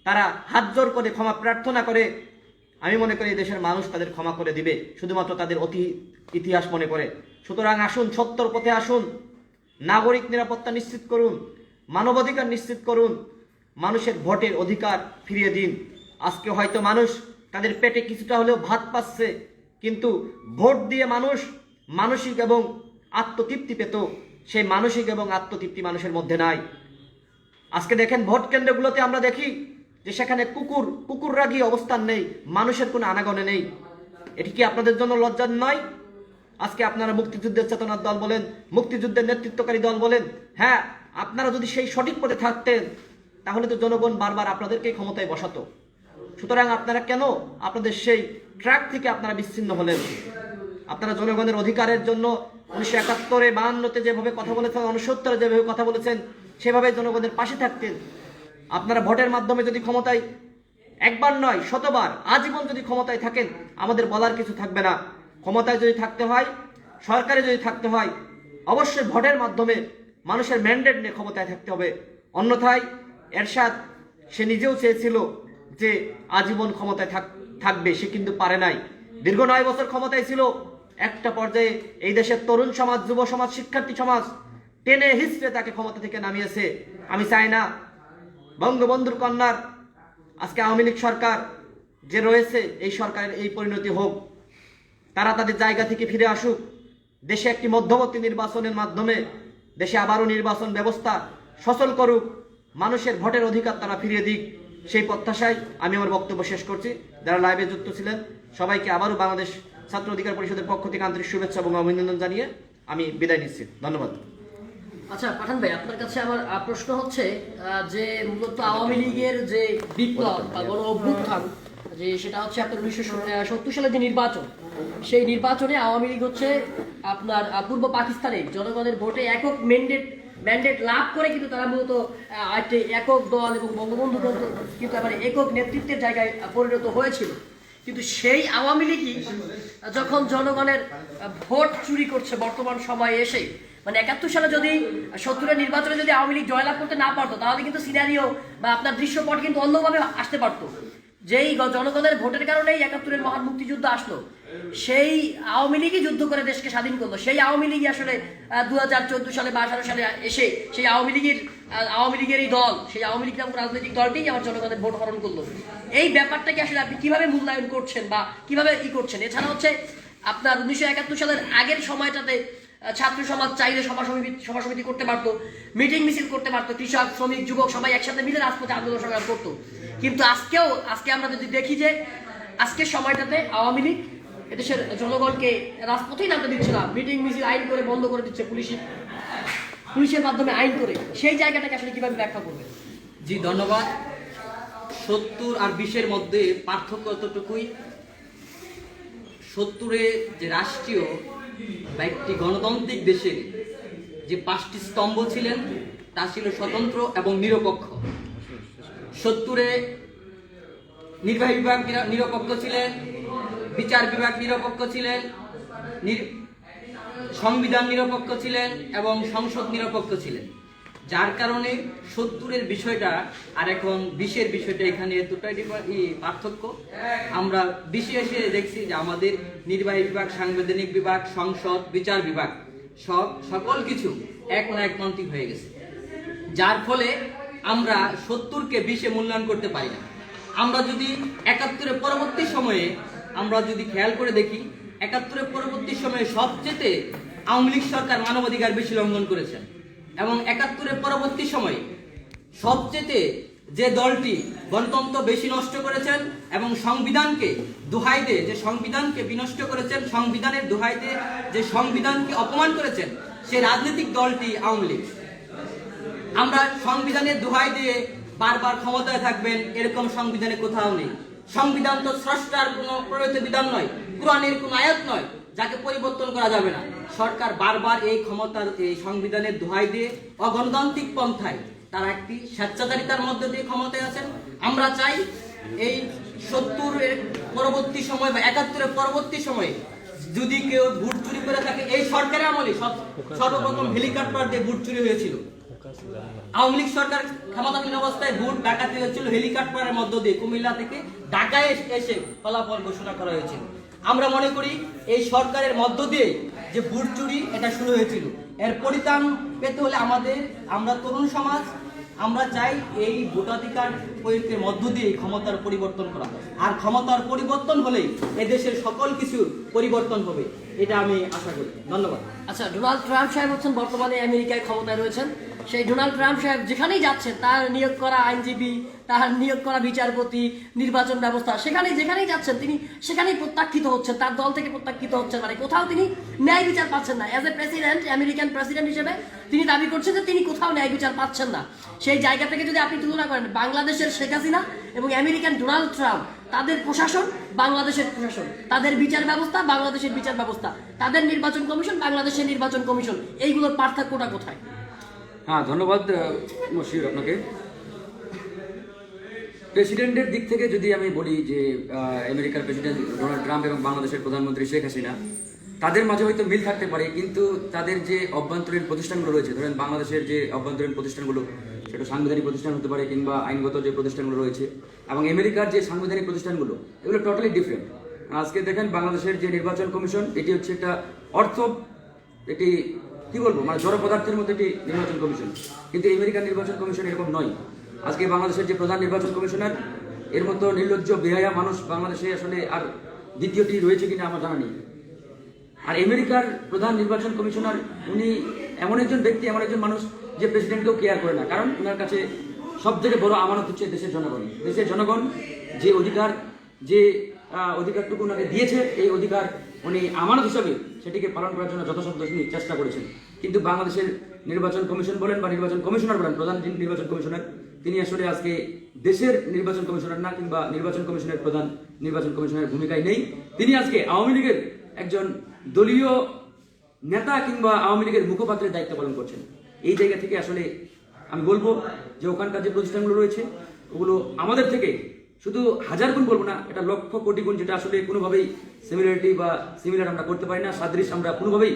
তারা হাত জোর করে ক্ষমা প্রার্থনা করে, আমি মনে করি দেশের মানুষ তাদের ক্ষমা করে দিবে, শুধুমাত্র তাদের ইতিহাস মনে করে। সুতরাং আসুন, সত্যর পথে আসুন, নাগরিক নিরাপত্তা নিশ্চিত করুন, মানবাধিকার নিশ্চিত করুন, মানুষের ভোটের অধিকার ফিরিয়ে দিন। আজকে হয়তো মানুষ তাদের পেটে কিছুটা হলেও ভাত পাচ্ছে, কিন্তু ভোট দিয়ে মানুষ মানসিক এবং আত্মতৃপ্তি পেত, সেই মানসিক এবং আত্মতৃপ্তি মানুষের মধ্যে নাই। আজকে দেখেন ভোট কেন্দ্রগুলোতে আমরা দেখি যে সেখানে কুকুররা গিয়ে অবস্থান নেই, মানুষের কোনো আনাগোনা নেই। এটি কি আপনাদের জন্য লজ্জার নয়? আজকে আপনারা মুক্তিযুদ্ধের চেতনার দল বলেন, মুক্তিযুদ্ধের নেতৃত্বকারী দল বলেন, হ্যাঁ আপনারা যদি সেই সঠিক পথে থাকতেন, তাহলে তো জনগণ বারবার আপনাদেরকেই ক্ষমতায় বসাতো। সুতরাং আপনারা কেন আপনাদের সেই ট্র্যাক থেকে আপনারা বিচ্ছিন্ন হলেন? আপনারা জনগণের অধিকারের জন্য 1971, 52-তে যেভাবে কথা বলেছেন, 69-এ যেভাবে কথা বলেছেন, সেভাবে জনগণের পাশে থাকতেন। আপনারা ভোটের মাধ্যমে যদি ক্ষমতায় একবার নয়, শতবার, আজীবন যদি ক্ষমতায় থাকেন, আমাদের বলার কিছু থাকবে না। ক্ষমতায় যদি থাকতে হয়, সরকারে যদি থাকতে হয়, অবশ্যই ভোটের মাধ্যমে মানুষের ম্যান্ডেট নিয়ে ক্ষমতায় থাকতে হবে। অন্যথায় এরশাদ সে নিজেও চেয়েছিল যে আজীবন ক্ষমতায় থাকবে, সে কিন্তু পারে নাই। দীর্ঘ 9 বছর ক্ষমতায় ছিল, একটা পর্যায়ে এই দেশের তরুণ সমাজ, যুব সমাজ, শিক্ষার্থী সমাজ টেনে হিসড়ে তাকে ক্ষমতা থেকে নামিয়েছে। আমি চাই না বঙ্গবন্ধুর কন্যার আজকে আওয়ামী লীগ সরকার যে রয়েছে, এই সরকারের এই পরিণতি হোক। তারা তাদের জায়গা থেকে ফিরে আসুক, দেশে একটি মধ্যবর্তী নির্বাচনের মাধ্যমে দেশে আবারও নির্বাচন ব্যবস্থা সচল করুক, মানুষের ভোটের অধিকার তারা ফিরিয়ে দিক, সেই প্রত্যাশায় আমি আমার বক্তব্য শেষ করছি। যারা লাইভে যুক্ত ছিলেন সবাইকে আবারও বাংলাদেশ ছাত্র অধিকার পরিষদের পক্ষ থেকে আন্তরিক শুভেচ্ছা এবং অভিনন্দন জানিয়ে আমি বিদায় নিচ্ছি। ধন্যবাদ। আচ্ছা পাঠান ভাই, আপনার কাছে আমার প্রশ্ন হচ্ছে যে মূলত আওয়ামী লীগের যে বিপ্লব বা গণ অভ্যুত্থান, যে সেটা হচ্ছে আপনার 1970 সালের যে নির্বাচন, সেই নির্বাচনে আওয়ামী লীগ হচ্ছে আপনার পূর্ব পাকিস্তানে জনগণের ভোটে একক ম্যান্ডেট লাভ করে কিন্তু তারা মূলত একটি একক দল এবং বঙ্গবন্ধু দল কিন্তু আবার একক নেতৃত্বের জায়গায় পরিণত হয়েছিল। কিন্তু সেই আওয়ামী লীগই যখন জনগণের ভোট চুরি করছে বর্তমান সময়ে এসে, মানে 71 সালে যদি 70-এর নির্বাচনে যদি আওয়ামী লীগ জয়লাভ করতে না পারতো, তাহলে কিন্তু সিনারিও বা আপনার দৃশ্যপট কিন্তু অন্যভাবে আসতে পারতো। যেই জনগণের ভোটের কারণেই 71-এর মহান মুক্তিযুদ্ধ আসলো, সেই আওয়ামী লীগই যুদ্ধ করে দেশকে স্বাধীন করলো। সেই আওয়ামী লীগই আসলে 2014 সালে বা 18 সালে এসে সেই আওয়ামী লীগের এই দল, সেই আওয়ামী লীগ নামক রাজনৈতিক দলটিই আমার জনগণের ভোট হরণ করলো। এই ব্যাপারটাকে আসলে আপনি কিভাবে মূল্যায়ন করছেন বা কিভাবে করছেন? এছাড়া হচ্ছে আপনার 1971 সালের আগের সময়টাতে ছাত্র সমাজ চাইলে সভা সমিতি করতে পারতো, মিটিং মিছিল করতে পারতো, কৃষক, শ্রমিক, যুবক সবাই একসাথে মিলে রাজপথে আন্দোলন সংগ্রাম করতো। কিন্তু আজকে আমরা যদি দেখি যে আজকের সময়টাতে আওয়ামী লীগ এদেশের জনগণকে রাজপথেই নামতে দিচ্ছে না, মিটিং মিছিল আইন করে বন্ধ করে দিচ্ছে, পুলিশের মাধ্যমে আইন করে। সেই জায়গাটাকে আসলে কিভাবে ব্যাখ্যা করবেন? জি ধন্যবাদ। 70 আর 20-এর মধ্যে পার্থক্য এতটুকুই, 70-এ যে রাষ্ট্রীয় বা একটি গণতান্ত্রিক দেশের যে 5টি স্তম্ভ ছিলেন তা ছিল স্বতন্ত্র এবং নিরপেক্ষ। 70-এ নির্বাহী বিভাগ নিরপেক্ষ ছিলেন, বিচার বিভাগ নিরপেক্ষ ছিলেন, সংবিধান নিরপেক্ষ ছিলেন এবং সংসদ নিরপেক্ষ ছিলেন। যার কারণে 70-এর বিষয়টা আর এখন 20-এর বিষয়টা এখানে এতটাই পার্থক্য। আমরা 20-এ এসে দেখছি যে আমাদের নির্বাহী বিভাগ, সাংবিধানিক বিভাগ, সংসদ, বিচার বিভাগ সকল কিছু এক না একমান্তিক হয়ে গেছে। যার ফলে আমরা 70-কে 20-এ মূল্যায়ন করতে পারি না। আমরা যদি 71-এর পরবর্তী সময়ে আমরা যদি খেয়াল করে দেখি, 71-এর পরবর্তী সময়ে সবচেয়ে আওয়ামী লীগ সরকার মানবাধিকার বেশি লঙ্ঘন করেছেন এবং 71-এর পরবর্তী সময়ে সবচেয়ে যে দলটি গণতন্ত্র বেশি নষ্ট করেছেন এবং সংবিধানকে দোহাই দিয়ে যে সংবিধানকে বিনষ্ট করেছেন, সংবিধানের দোহাই দিয়ে যে সংবিধানকে অপমান করেছেন, সেই রাজনৈতিক দলটি আওয়ামী লীগ। আমরা সংবিধানের দোহাই দিয়ে বারবার ক্ষমতায় থাকবেন এরকম সংবিধানে কোথাও নেই। সংবিধান তো স্রষ্টার কোনো প্রণীত বিধান নয়, কোরআনের কোনো আয়াত নয় যাকে পরিবর্তন করা যাবে না। সরকার বারবার এই ক্ষমতার এই সংবিধানের দোহাই দিয়ে অগণতান্ত্রিক পন্থায় তারা একটি স্বেচ্ছাচারিতার মধ্যে দিয়ে ক্ষমতায় আছেন। আমরা চাই এই 70-এর পরবর্তী সময় বা 71-এর পরবর্তী সময়ে যদি কেউ ভোট চুরি করে থাকে, এই সরকারের আমলে সর্বপ্রথম হেলিকপ্টার দিয়ে ভোট চুরি হয়েছিল। আওয়ামী লীগ সরকার ক্ষমতাধীন অবস্থায় ভোট ডাকাতি হয়েছিল হেলিকপ্টারের মধ্য দিয়ে, কুমিল্লা থেকে ঢাকায় এসে ফলাফল ঘোষণা করা হয়েছিল। আমরা মনে করি এই সরকারের মধ্য দিয়ে যে ভোট চুরি এটা শুরু হয়েছিল, এর পরিত্রাণ পেতে হলে আমরা তরুণ সমাজ আমরা চাই এই ভোটাধিকার প্রয়োগের মধ্য দিয়ে ক্ষমতার পরিবর্তন করা, আর ক্ষমতার পরিবর্তন হলেই এদেশের সকল কিছু পরিবর্তন হবে, এটা আমি আশা করি। ধন্যবাদ। আচ্ছা, ডোনাল্ড ট্রাম্প সাহেব হচ্ছেন বর্তমানে আমেরিকায় ক্ষমতায় রয়েছেন। সেই ডোনাল্ড ট্রাম্প সাহেব যেখানেই যাচ্ছেন, তার নিয়োগ করা আইনজীবী, তার নিয়োগ করা বিচারপতি, নির্বাচন ব্যবস্থা, যেখানেই যাচ্ছেন তিনি সেখানেই প্রত্যাখ্যিত হচ্ছেন, তার দল থেকে প্রত্যাখ্যিত হচ্ছেন। মানে কোথাও তিনি ন্যায় বিচার পাচ্ছেন না। As a president, American president হিসেবে তিনি দাবি করছেন যে তিনি কোথাও ন্যায় বিচার পাচ্ছেন না। সেই জায়গা থেকে যদি আপনি তুলনা করেন বাংলাদেশের শেখ হাসিনা এবং আমেরিকান ডোনাল্ড ট্রাম্প, তাদের প্রশাসন বাংলাদেশের প্রশাসন, তাদের বিচার ব্যবস্থা বাংলাদেশের বিচার ব্যবস্থা, তাদের নির্বাচন কমিশন বাংলাদেশের নির্বাচন কমিশন, এইগুলোর পার্থক্যটা কোথায়? হ্যাঁ, ধন্যবাদ মশিউর আপনাকে। প্রেসিডেন্টের দিক থেকে যদি আমি বলি যে আমেরিকার প্রেসিডেন্ট ডোনাল্ড ট্রাম্প এবং বাংলাদেশের প্রধানমন্ত্রী শেখ হাসিনা, তাদের মাঝে হয়তো মিল থাকতে পারে, কিন্তু তাদের যে অভ্যন্তরীণ প্রতিষ্ঠানগুলো রয়েছে, ধরেন বাংলাদেশের যে অভ্যন্তরীণ প্রতিষ্ঠানগুলো সেটা সাংবিধানিক প্রতিষ্ঠান হতে পারে কিংবা আইনগত যে প্রতিষ্ঠানগুলো রয়েছে, এবং আমেরিকার যে সাংবিধানিক প্রতিষ্ঠানগুলো, এগুলো টোটালি ডিফারেন্ট। আজকে দেখেন বাংলাদেশের যে নির্বাচন কমিশন, এটি হচ্ছে একটা এটি কি বলবো, মানে জড় পদার্থের মধ্যে একটি নির্বাচন কমিশন, কিন্তু আমেরিকার নির্বাচন কমিশন এরকম নয়। আজকে বাংলাদেশের যে প্রধান নির্বাচন কমিশনার, এর মতো নির্লজ্জ বেহায়া মানুষ বাংলাদেশে আসলে আর দ্বিতীয়টি রয়েছে কিনা আমার জানা নেই। আর আমেরিকার প্রধান নির্বাচন কমিশনার উনি এমন একজন ব্যক্তি, এমন একজন মানুষ যে প্রেসিডেন্টকেও কেয়ার করে না, কারণ ওনার কাছে সব থেকে বড় আমানত হচ্ছে দেশের জনগণ। দেশের জনগণ যে অধিকারটুকু ওনাকে দিয়েছে, এই অধিকার উনি আমানত হিসাবে সেটিকে পালন করার জন্য যথাসাধ্য তিনি চেষ্টা করেছেন। কিন্তু বাংলাদেশের নির্বাচন কমিশন বলেন বা নির্বাচন কমিশনার বলেন, প্রধান নির্বাচন কমিশনার, তিনি আসলে আজকে দেশের নির্বাচন কমিশনার না, কিংবা নির্বাচন কমিশনের প্রধান নির্বাচন কমিশনের ভূমিকায় নেই। তিনি আজকে আওয়ামী লীগের একজন দলীয় নেতা কিংবা আওয়ামী লীগের মুখপাত্রের দায়িত্ব পালন করছেন। এই জায়গা থেকে আসলে আমি বলবো যে ওখানকার যে প্রতিষ্ঠানগুলো রয়েছে, ওগুলো আমাদের থেকে শুধু হাজার গুণ বলবো না, এটা লক্ষ কোটি গুণ, যেটা আসলে কোনোভাবেই সিমিলারিটি বা সিমিলার আমরা করতে পারি না, সাদৃশ আমরা কোনোভাবেই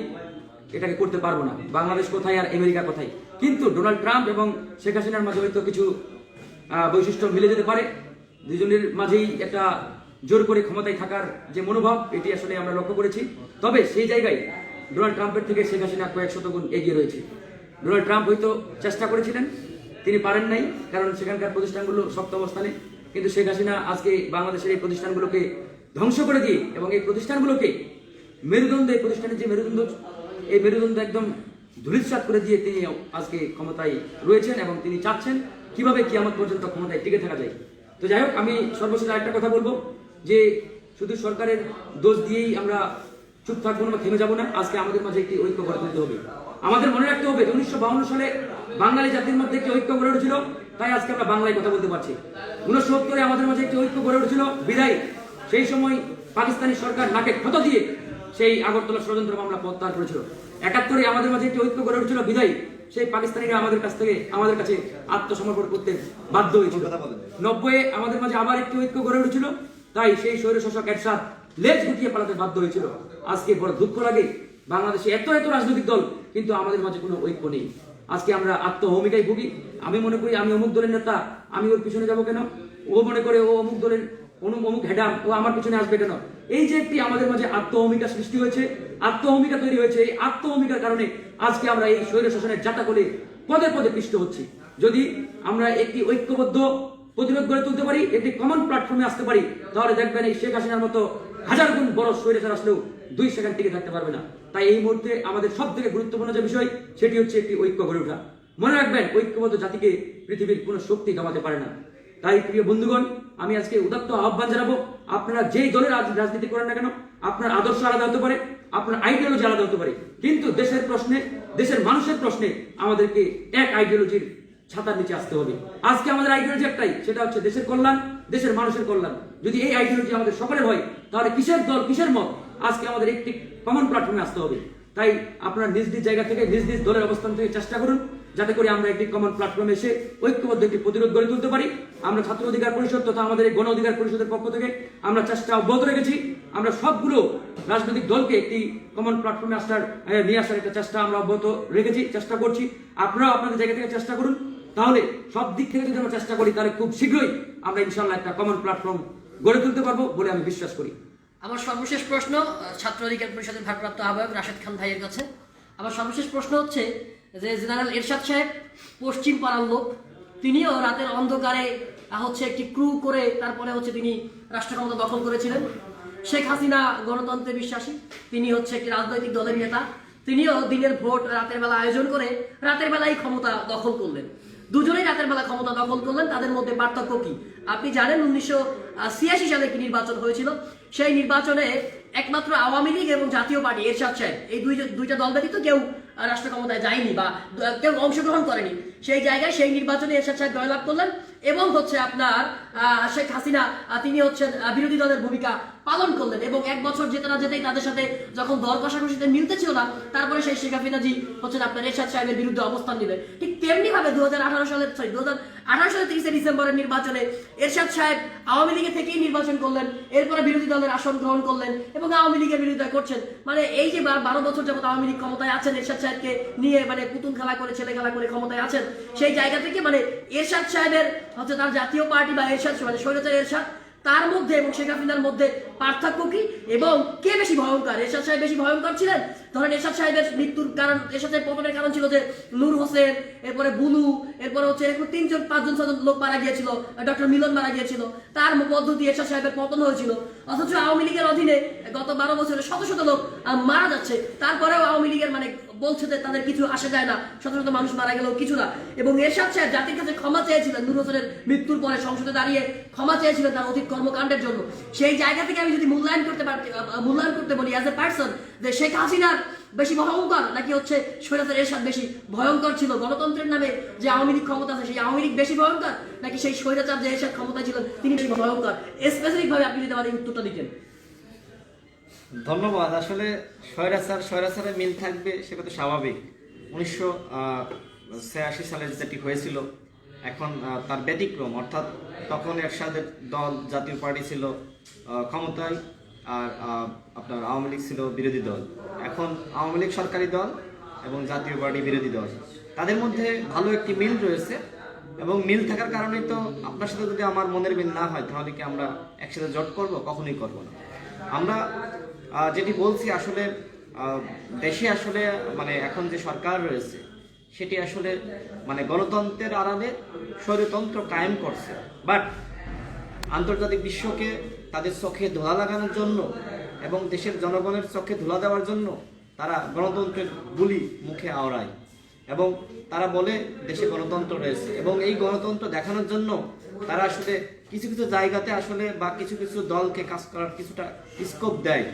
এটাকে করতে পারবো না। বাংলাদেশ কোথায় আর আমেরিকা কোথায়, কিন্তু ডোনাল্ড ট্রাম্প এবং শেখ হাসিনার মাঝে হয়তো কিছু বৈশিষ্ট্য মিলে যেতে পারে। দুজনের মাঝেই একটা জোর করে ক্ষমতায় থাকার যে মনোভাব, এটি আসলে আমরা লক্ষ্য করেছি। তবে সেই জায়গায় ডোনাল্ড ট্রাম্পের থেকে শেখ হাসিনা কয়েক শত গুণ এগিয়ে রয়েছে। ডোনাল্ড ট্রাম্প হয়তো চেষ্টা করেছিলেন, তিনি পারেন নাই, কারণ সেখানকার প্রতিষ্ঠানগুলো শক্ত অবস্থানে। কিন্তু শেখ হাসিনা আজকে বাংলাদেশের এই প্রতিষ্ঠানগুলোকে ধ্বংস করে দিয়ে এবং এই প্রতিষ্ঠানগুলোকে মেরুদণ্ড, এই প্রতিষ্ঠানের যে মেরুদণ্ড, এই মেরুদণ্ড একদম ধূলিসাৎ করে দিয়ে তিনি আজকে ক্ষমতায় রয়েছেন এবং তিনি চাচ্ছেন কিভাবে কিয়ামত পর্যন্ত ক্ষমতায় টিকে থাকা যায়। তো যাই হোক, আমি সর্বশেষ আরেকটা কথা বলবো যে শুধু সরকারের দোষ দিয়েই আমরা চুপ থাকবো না বা থেমে যাবো না। আজকে আমাদের মাঝে একটি ঐক্য গড়ে তুলতে হবে। আমাদের মনে রাখতে হবে 1952 সালে বাঙালি জাতির মধ্যে একটি ঐক্য গড়ে উঠেছিল, তাই আজকে আমরা বাংলায় কথা বলতে পারছি। 1970-এ আমাদের মাঝে একটি ঐক্য গড়ে উঠেছিল, বিদায় সেই সময় পাকিস্তানি সরকার নাকে ক্ষত দিয়ে সেই আগরতলা ষড়যন্ত্র মামলা প্রত্যাহার করেছিল। 71-এ আমাদের মাঝে একটি ঐক্য গড়ে উঠেছিল, বিদায় সেই পাকিস্তানিরা আমাদের কাছে আত্মসমর্পণ করতে বাধ্য হয়েছিল। 90-এ আমাদের মাঝে আবার একটি ঐক্য গড়ে উঠেছিল, তাই সেই স্বৈরশাসক এরশাদ লেজ গুটিয়ে পালাতে বাধ্য হয়েছিল। আজকে বড় দুঃখ লাগে, বাংলাদেশে এত রাজনৈতিক দল, কিন্তু আমাদের মাঝে কোনো ঐক্য নেই। আজকে আমরা আত্মহমিকায় ভুগি। আমি মনে করি আমি অমুক দলের নেতা, আমি ওর পিছনে যাবো কেন? ও মনে করে ও অমুক দলের অমুক হেডাম, ও আমার পিছনে আসবে কেন? এই যে একটি আমাদের মাঝে আত্মহমিকা সৃষ্টি হয়েছে, আত্মহমিকা তৈরি হয়েছে, এই আত্মহমিকার কারণে আজকে আমরা এই স্বৈর শাসনের জাতা করে পদে পদে পিষ্ট হচ্ছি। যদি আমরা একটি ঐক্যবদ্ধ প্রতিরোধ গড়ে তুলতে পারি, একটি কমন প্ল্যাটফর্মে আসতে পারি, তাহলে দেখবেন এই শেখ হাসিনার মতো হাজার গুণ বড় স্বৈরাচার আসলেও 2 সেকেন্ড টিকে থাকতে পারবে না। তাই এই মুহূর্তে আমাদের সব থেকে গুরুত্বপূর্ণ যে বিষয়, সেটি হচ্ছে একটি ঐক্য গড়ে ওঠা। মনে রাখবেন, ঐক্যবদ্ধ জাতিকে পৃথিবীর কোনো শক্তি দমাতে পারে না। তাই প্রিয় বন্ধুগণ, আমি আজকে উদাত্ত আহ্বান জানাবো, আপনারা যেই দলের রাজনীতি করেন না কেন, আপনার আদর্শ আলাদা হতে পারে, আপনার আইডিওলজি আলাদা হতে পারে, কিন্তু দেশের প্রশ্নে, দেশের মানুষের প্রশ্নে আমাদেরকে এক আইডিওলজির ছাতার নিচে আসতে হবে। আজকে আমাদের আইডিওলজি একটাই, সেটা হচ্ছে দেশের কল্যাণ, দেশের মানুষের কল্যাণ। যদি এই আইডিওলজি আমাদের সকলের হয়, তাহলে কিসের দল, কিসের মত? আজকে আমাদের একটি কমন প্ল্যাটফর্মে আসতে হবে। তাই আপনারা নিজ নিজ জায়গা থেকে, নিজ নিজ দলের অবস্থান থেকে চেষ্টা করুন, যাতে করে আমরা একটি কমন প্ল্যাটফর্মে এসে ঐক্যবদ্ধ একটি প্রতিরোধ গড়ে তুলতে পারি। আমরা ছাত্র অধিকার পরিষদ তথা আমাদের এই গণ অধিকার পরিষদের পক্ষ থেকে আমরা চেষ্টা অব্যাহত রেখেছি। আমরা সবগুলো রাজনৈতিক দলকে একটি কমন প্ল্যাটফর্মে নিয়ে আসার একটা চেষ্টা আমরা অব্যাহত রেখেছি, চেষ্টা করছি। আপনারাও আপনাদের জায়গা থেকে চেষ্টা করুন। তাহলে সব দিক থেকে যদি আমরা চেষ্টা করি, তাহলে খুব শীঘ্রই আমরা ইনশাআল্লাহ একটা কমন প্ল্যাটফর্ম গড়ে তুলতে পারবো বলে আমি বিশ্বাস করি। আমার সর্বশেষ প্রশ্ন ছাত্র অধিকার পরিষদের ভারপ্রাপ্ত আহ্বায়ক রাশেদ খান ভাইয়ের কাছে। আমার সর্বশেষ প্রশ্ন হচ্ছে যে জেনারেল এরশাদ সাহেব পশ্চিম পাড়ার লোক, তিনিও রাতের অন্ধকারে একটি ক্রু করে তারপরে তিনি রাষ্ট্র ক্ষমতা দখল করেছিলেন। শেখ হাসিনা গণতন্ত্রে বিশ্বাসী, তিনি একটি রাজনৈতিক দলের নেতা, তিনিও দিনের ভোট রাতের বেলা আয়োজন করে রাতের বেলায় ক্ষমতা দখল করলেন। দুজনেই রাতের বেলা ক্ষমতা দখল করলেন, তাদের মধ্যে পার্থক্য কি? আপনি জানেন 1986 সালে একটি নির্বাচন হয়েছিল, সেই নির্বাচনে একমাত্র আওয়ামী লীগ এবং জাতীয় পার্টি এরশাদ সাহেব, এই দুইটা দল ব্যতীত কেউ রাষ্ট্র ক্ষমতায় যায়নি বা কেউ অংশগ্রহণ করেনি। সেই জায়গায় সেই নির্বাচনে এরশাদ সাহেব জয়লাভ করলেন এবং আপনার শেখ হাসিনা তিনি বিরোধী দলের ভূমিকা পালন করলেন এবং 1 বছর যেতে না যেতেই তাদের সাথে যখন দর কষাকষিতে মিলতে ছিল না, তারপরে সেই শেখ হাসিনাজি হচ্ছেন আপনার এরশাদ সাহেবের বিরুদ্ধে অবস্থান নিলেন। ঠিক তেমনি ভাবে 2018 সালের 30 ডিসেম্বরের নির্বাচনে এরশাদ সাহেব আওয়ামী লীগের থেকেই নির্বাচন করলেন, এরপরে বিরোধী দলের আসন গ্রহণ করলেন এবং আওয়ামী লীগের বিরোধিতা করছেন। মানে এই যে 12 বছর যাবত আওয়ামী লীগ ক্ষমতায় আছেন, এরশাদ সাহেবকে নিয়ে মানে পুতুল খেলা করে ছেলে খেলা করে ক্ষমতায় আছেন, সেই জায়গা থেকে মানে এরশাদ সাহেবের হচ্ছে তার জাতীয় পার্টি বা এরশাদ মানে স্বৈরাচার এরশাদ তার মধ্যে এবং শেখ হাসিনার মধ্যে পার্থক্য কি এবং কে বেশি ভয়ঙ্কর? এরশাদ সাহেব বেশি ভয়ঙ্কর ছিলেন? ধরেন এরশাদ সাহেবের মৃত্যুর কারণ, এরশাদ সাহেব পতনের কারণ ছিল যে নূর হোসেন, এরপরে বুলু, এরপরে হচ্ছে এরকম 3-5 লোক মারা গিয়েছিল, ডক্টর মিলন মারা গিয়েছিল, তার পদ্ধতি এরশাদ সাহেবের পতন হয়েছিল। অথচ আওয়ামী লীগের অধীনে গত 12 বছরে শত শত লোক মারা যাচ্ছে, তারপরেও আওয়ামী লীগের মানে বলছে যে তাদের কিছু আসে যায় না, শত শত মানুষ মারা গেলেও কিছু না। এবং এরশাদ সাহেব জাতির কাছে ক্ষমা চেয়েছিলেন, নূর হোসেনের মৃত্যুর পরে সংসদে দাঁড়িয়ে ক্ষমা চেয়েছিলেন তার অতীত কর্মকাণ্ডের জন্য। সেই জায়গা থেকে আমি যদি মূল্যায়ন করতে বলি অ্যাজ এ পার্সন, যে শেখ হাসিনার বেশি ভয়ঙ্কর নাকি হচ্ছে স্বৈরাচার এরশাদ বেশি ভয়ঙ্কর ছিল? গণতন্ত্রের নামে যে আওয়ামী লীগ ক্ষমতা আছে সেই আওয়ামী লীগ বেশি ভয়ঙ্কর নাকি সেই স্বৈরাচার যে এরশাদ ক্ষমতায় ছিলেন তিনি বেশি ভয়ঙ্কর? স্পেসিফিক ভাবে আপনি যদি আমাদের উত্তরটা দিতেন। ধন্যবাদ। আসলে স্বৈরাচারে মিল থাকবে সেটা তো স্বাভাবিক। 1986 সালে যেটি হয়েছিল, এখন তার ব্যতিক্রম, অর্থাৎ তখন এরশাদের দল জাতীয় পার্টি ছিল ক্ষমতায়, আর আপনার আওয়ামী লীগ ছিল বিরোধী দল। এখন আওয়ামী লীগ সরকারি দল এবং জাতীয় পার্টি বিরোধী দল, তাদের মধ্যে ভালো একটি মিল রয়েছে এবং মিল থাকার কারণেই তো আপনার সাথে যদি আমার মনের মিল না হয় তাহলে কি আমরা একসাথে জোট করব? কখনোই করব না। আমরা যেটি বলছি, আসলে দেশে আসলে মানে এখন যে সরকার রয়েছে সেটি আসলে মানে গণতন্ত্রের আড়ালে স্বৈরতন্ত্র কায়েম করছে, বাট আন্তর্জাতিক বিশ্বকে তাদের চোখে ধোলা লাগানোর জন্য এবং দেশের জনগণের চোখে ধোলা দেওয়ার জন্য তারা গণতন্ত্রের বুলি মুখে আওড়ায় এবং তারা বলে দেশে গণতন্ত্র রয়েছে, এবং এই গণতন্ত্র দেখানোর জন্য তারা আসলে কিছু কিছু জায়গাতে আসলে বা কিছু কিছু দলকে কাজ করার কিছুটা স্কোপ দেয়।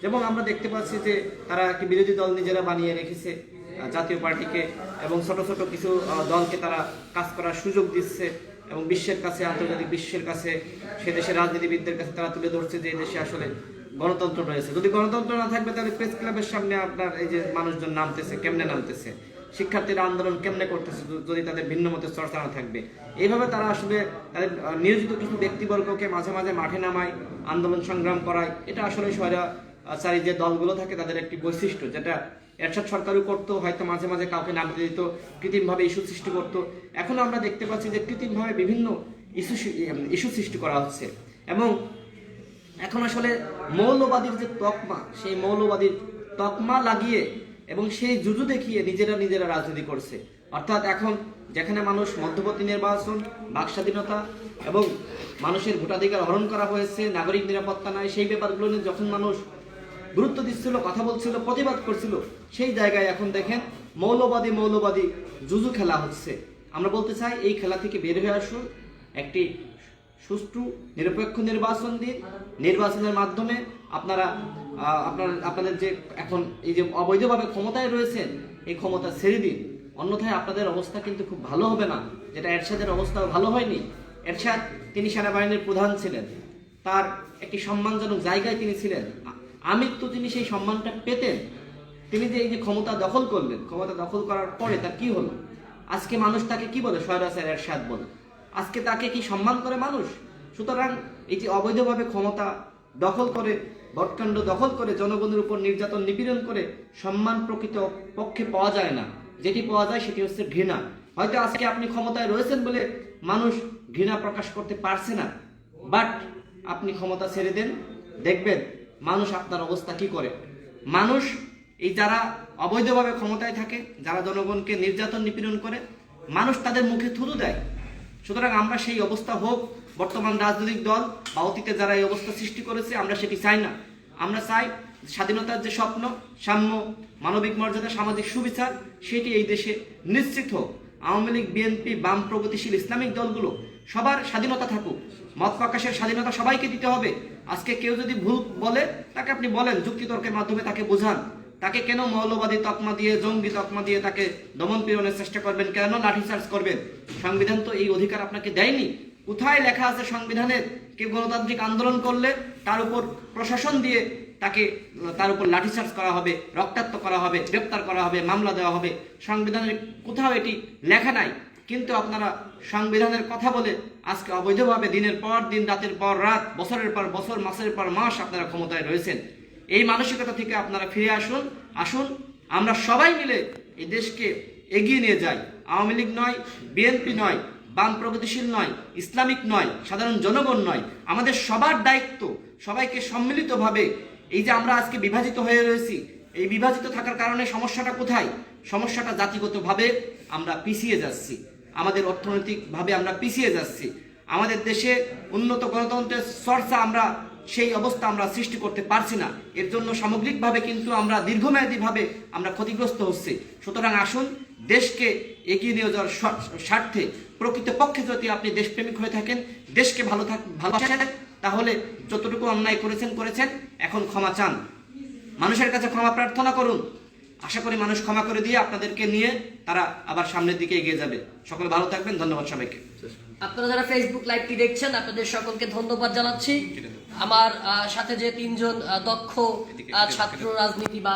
যেমন আমরা দেখতে পাচ্ছি যে তারা একটি বিরোধী দল নিজেরা বানিয়ে রেখেছে জাতীয় পার্টিকে, এবং ছোট ছোট কিছু দলকে তারা কাজ করার সুযোগ দিচ্ছে এবং বিশ্বের কাছে, আন্তর্জাতিক বিশ্বের কাছে, সে দেশের রাজনীতিবিদদের কাছে তারা তুলে ধরছে যে এই দেশে আসলে গণতন্ত্র রয়েছে। যদি গণতন্ত্র না থাকবে তাহলে প্রেস ক্লাবের সামনে আপনার এই যে মানুষজন নামতেছে, কেমনে নামতেছে, শিক্ষার্থীরা আন্দোলন কেমনে করতেছে যদি তাদের ভিন্ন মতের চর্চা না থাকবে। এইভাবে তারা আসলে তাদের নিয়োজিত কিছু ব্যক্তিবর্গকে মাঝে মাঝে মাঠে নামায়, আন্দোলন সংগ্রাম করায়। এটা আসলে স্বৈরাচারী যে দলগুলো থাকে তাদের একটি বৈশিষ্ট্য, যেটা এরশাদ সরকারও করতো, হয়তো মাঝে মাঝে কাউকে নামতে দিত, কৃত্রিমভাবে ইস্যু সৃষ্টি করতো। এখন আমরা দেখতে পাচ্ছি যে কৃত্রিমভাবে বিভিন্ন ইস্যু সৃষ্টি করা হচ্ছে এবং এখন আসলে মৌলবাদীর যে তকমা, সেই মৌলবাদীর তকমা লাগিয়ে এবং সেই জুজু দেখিয়ে নিজেরা রাজনীতি করছে। অর্থাৎ এখন যেখানে মানুষ মধ্যবর্তী নির্বাচন, বাক স্বাধীনতা এবং মানুষের ভোটাধিকার হরণ করা হয়েছে, নাগরিক নিরাপত্তা নাই, সেই ব্যাপারগুলো নিয়ে যখন মানুষ গুরুত্ব দিচ্ছিল, কথা বলছিল, প্রতিবাদ করছিল, সেই জায়গায় এখন দেখেন মৌলবাদী জুজু খেলা হচ্ছে। আমরা বলতে চাই এই খেলা থেকে বের হয়ে আসুন, একটি সুষ্ঠু নিরপেক্ষ নির্বাচন দিন। নির্বাচনের মাধ্যমে আপনাদের যে এখন এই যে অবৈধভাবে ক্ষমতায় রয়েছেন এই ক্ষমতা ছেড়ে দিন, অন্যথায় আপনাদের অবস্থা কিন্তু খুব ভালো হবে না, যেটা এরশাদের অবস্থাও ভালো হয়নি। এরশাদ তিনি সেনাবাহিনীর প্রধান ছিলেন, তার একটি সম্মানজনক জায়গায় তিনি ছিলেন, আমৃত্যু তিনি সেই সম্মানটা পেতেন। তিনি যে এই যে ক্ষমতা দখল করলেন, ক্ষমতা দখল করার পরে তার কি হলো? আজকে মানুষ তাকে কি বলে? স্বৈরাচার এরশাদ বলে। আজকে তাকে কি সম্মান করে মানুষ? সুতরাং এই যে অবৈধভাবে ক্ষমতা দখল করে, ভোটকেন্দ্র দখল করে, জনগণের উপর নির্যাতন নিপীড়ন করে সম্মান প্রকৃত পক্ষে পাওয়া যায় না। যেটি পাওয়া যায় সেটি হচ্ছে ঘৃণা। হয়তো আজকে আপনি ক্ষমতায় রয়েছেন বলে মানুষ ঘৃণা প্রকাশ করতে পারছে না, বাট আপনি ক্ষমতা ছেড়ে দেন, দেখবেন মানুষ আপনার অবস্থা কি করে। মানুষ এই যারা অবৈধভাবে ক্ষমতায় থাকে, যারা জনগণকে নির্যাতন নিপীড়ন করে, মানুষ তাদের মুখে থুতু দেয়। সুতরাং আমরা সেই অবস্থা হোক, বর্তমান রাজনৈতিক দল বা অতীতে যারা এই অবস্থা সৃষ্টি করেছে, আমরা সেটি চাই না। আমরা চাই স্বাধীনতার যে স্বপ্ন, সাম্য, মানবিক মর্যাদা, সামাজিক সুবিচার, সেটি এই দেশে নিশ্চিত হোক। আওয়ামী লীগ, বিএনপি, বাম, প্রগতিশীল ইসলামিক দলগুলো সবার স্বাধীনতা থাকুক, মত প্রকাশের স্বাধীনতা সবাইকে দিতে হবে। আজকে কেউ যদি ভুল বলে তাকে আপনি বলেন, যুক্তিতর্কের মাধ্যমে তাকে বোঝান। তাকে কেন মৌলবাদী তকমা দিয়ে, জঙ্গি তকমা দিয়ে তাকে দমন পীড়নের চেষ্টা করবেন? কেন লাঠিচার্জ করবেন? সংবিধান তো এই অধিকার আপনাকে দেয়নি। কোথায় লেখা আছে সংবিধানের কেউ গণতান্ত্রিক আন্দোলন করলে তার উপর প্রশাসন দিয়ে তার উপর লাঠিচার্জ করা হবে, রক্তাক্ত করা হবে, গ্রেপ্তার করা হবে, মামলা দেওয়া হবে। সংবিধানের কোথাও এটি লেখা নাই, কিন্তু আপনারা সংবিধানের কথা বলে আজকে অবৈধভাবে দিনের পর দিন, রাতের পর রাত, বছরের পর বছর, মাসের পর মাস আপনারা ক্ষমতায় রয়েছেন। এই মানসিকতা থেকে আপনারা ফিরে আসুন। আমরা সবাই মিলে এই দেশকে এগিয়ে নিয়ে যাই। আওয়ামী লীগ নয়, বিএনপি নয়, বাম প্রগতিশীল নয়, ইসলামিক নয়, সাধারণ জনগণ নয়, আমাদের সবার দায়িত্ব সবাইকে সম্মিলিতভাবে, এই যে আমরা আজকে বিভাজিত হয়ে রয়েছি, এই বিভাজিত থাকার কারণে সমস্যাটা কোথায়? সমস্যাটা জাতিগতভাবে আমরা পিছিয়ে যাচ্ছি, আমাদের অর্থনৈতিকভাবে আমরা পিছিয়ে যাচ্ছি, আমাদের দেশে উন্নত গণতন্ত্রের চর্চা সেই অবস্থা আমরা সৃষ্টি করতে পারছি না। এর জন্য সামগ্রিকভাবে কিন্তু আমরা দীর্ঘমেয়াদীভাবে আমরা ক্ষতিগ্রস্ত হচ্ছি। সুতরাং আসুন, দেশকে এগিয়ে নিয়ে যাওয়ার স্বার্থে প্রকৃতপক্ষে যদি আপনি দেশপ্রেমিক হয়ে থাকেন, দেশকে ভালোবাসেন, তাহলে যতটুকু অন্যায় করেছেন, এখন ক্ষমা চান, মানুষের কাছে ক্ষমা প্রার্থনা করুন। আশা করি মানুষ ক্ষমা করে দিয়ে আপনাদেরকে নিয়ে তারা আবার সামনের দিকে এগিয়ে যাবে। সকলে ভালো থাকবেন, ধন্যবাদ সবাইকে। আপনারা যারা ফেসবুক লাইভটি দেখছেন, আপনাদের সকলকে ধন্যবাদ জানাচ্ছি। আমার সাথে যে তিনজন দক্ষ ছাত্র রাজনীতিবাদ